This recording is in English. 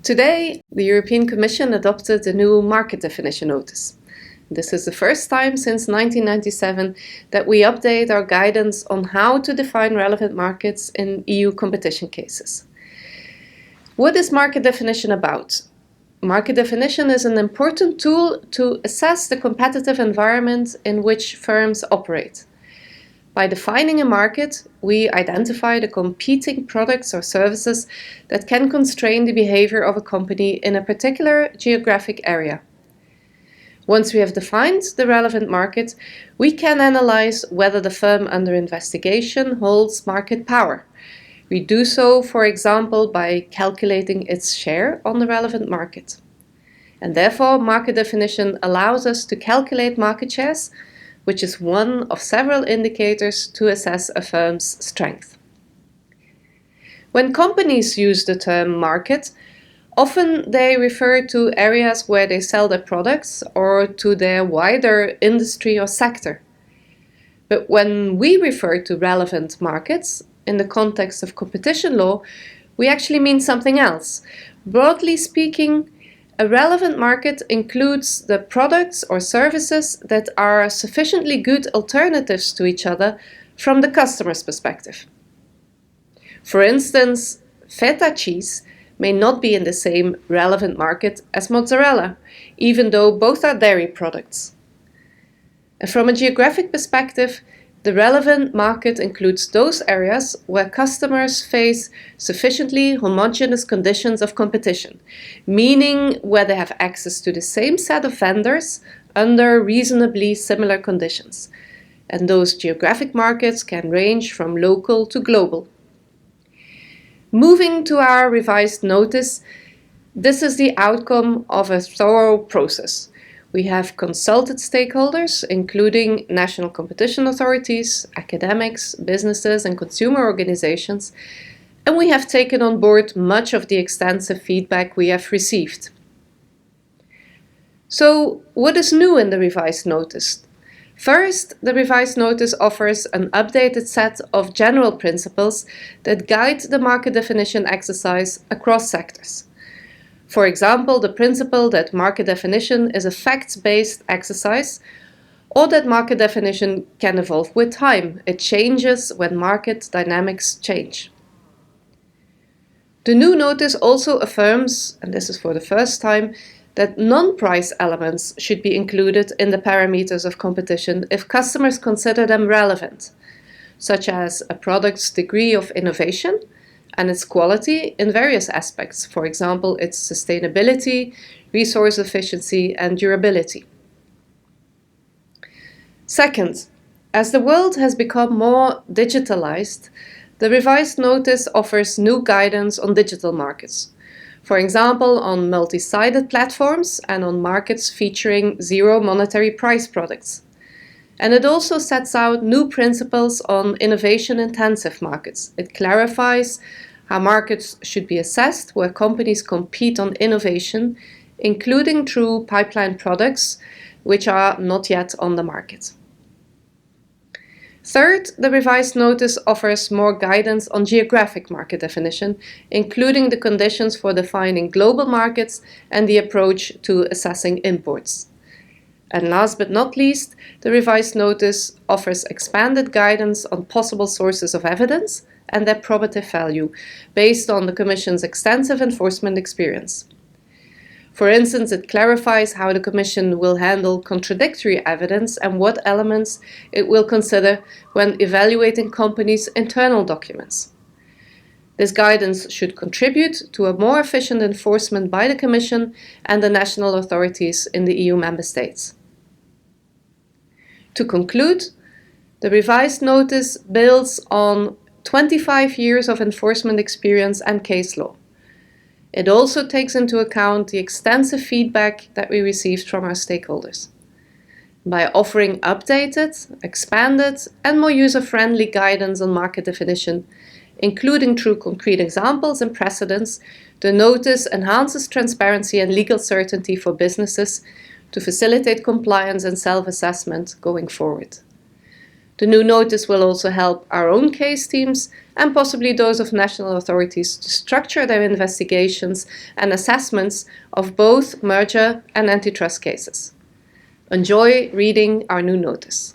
Today, the European Commission adopted a new market definition notice. This is the first time since 1997 that we update our guidance on how to define relevant markets in EU competition cases. What is market definition about? Market definition is an important tool to assess the competitive environment in which firms operate. By defining a market, we identify the competing products or services that can constrain the behavior of a company in a particular geographic area. Once we have defined the relevant market, we can analyze whether the firm under investigation holds market power. We do so, for example, by calculating its share on the relevant market. And therefore, market definition allows us to calculate market shares, which is one of several indicators to assess a firm's strength. When companies use the term market, often they refer to areas where they sell their products or to their wider industry or sector. But when we refer to relevant markets in the context of competition law, we actually mean something else. Broadly speaking, a relevant market includes the products or services that are sufficiently good alternatives to each other from the customer's perspective. For instance, feta cheese may not be in the same relevant market as mozzarella, even though both are dairy products. And from a geographic perspective, the relevant market includes those areas where customers face sufficiently homogeneous conditions of competition, meaning where they have access to the same set of vendors under reasonably similar conditions. And those geographic markets can range from local to global. Moving to our revised notice, this is the outcome of a thorough process. We have consulted stakeholders, including national competition authorities, academics, businesses, and consumer organizations, and we have taken on board much of the extensive feedback we have received. So, what is new in the revised notice? First, the revised notice offers an updated set of general principles that guide the market definition exercise across sectors. For example, the principle that market definition is a facts-based exercise, or that market definition can evolve with time. It changes when market dynamics change. The new notice also affirms, and this is for the first time, that non-price elements should be included in the parameters of competition if customers consider them relevant, such as a product's degree of innovation and its quality in various aspects, for example, its sustainability, resource efficiency, and durability. Second, as the world has become more digitalized, the revised notice offers new guidance on digital markets, for example, on multi-sided platforms and on markets featuring zero monetary price products. And it also sets out new principles on innovation-intensive markets. It clarifies how markets should be assessed where companies compete on innovation, including through pipeline products which are not yet on the market. Third, the revised notice offers more guidance on geographic market definition, including the conditions for defining global markets and the approach to assessing imports. And last but not least, the revised notice offers expanded guidance on possible sources of evidence and their probative value, based on the Commission's extensive enforcement experience. For instance, it clarifies how the Commission will handle contradictory evidence and what elements it will consider when evaluating companies' internal documents. This guidance should contribute to a more efficient enforcement by the Commission and the national authorities in the EU member states. To conclude, the revised notice builds on 25 years of enforcement experience and case law. It also takes into account the extensive feedback that we received from our stakeholders. By offering updated, expanded, and more user-friendly guidance on market definition, including through concrete examples and precedents, the notice enhances transparency and legal certainty for businesses to facilitate compliance and self-assessment going forward. The new notice will also help our own case teams and possibly those of national authorities to structure their investigations and assessments of both merger and antitrust cases. Enjoy reading our new notice.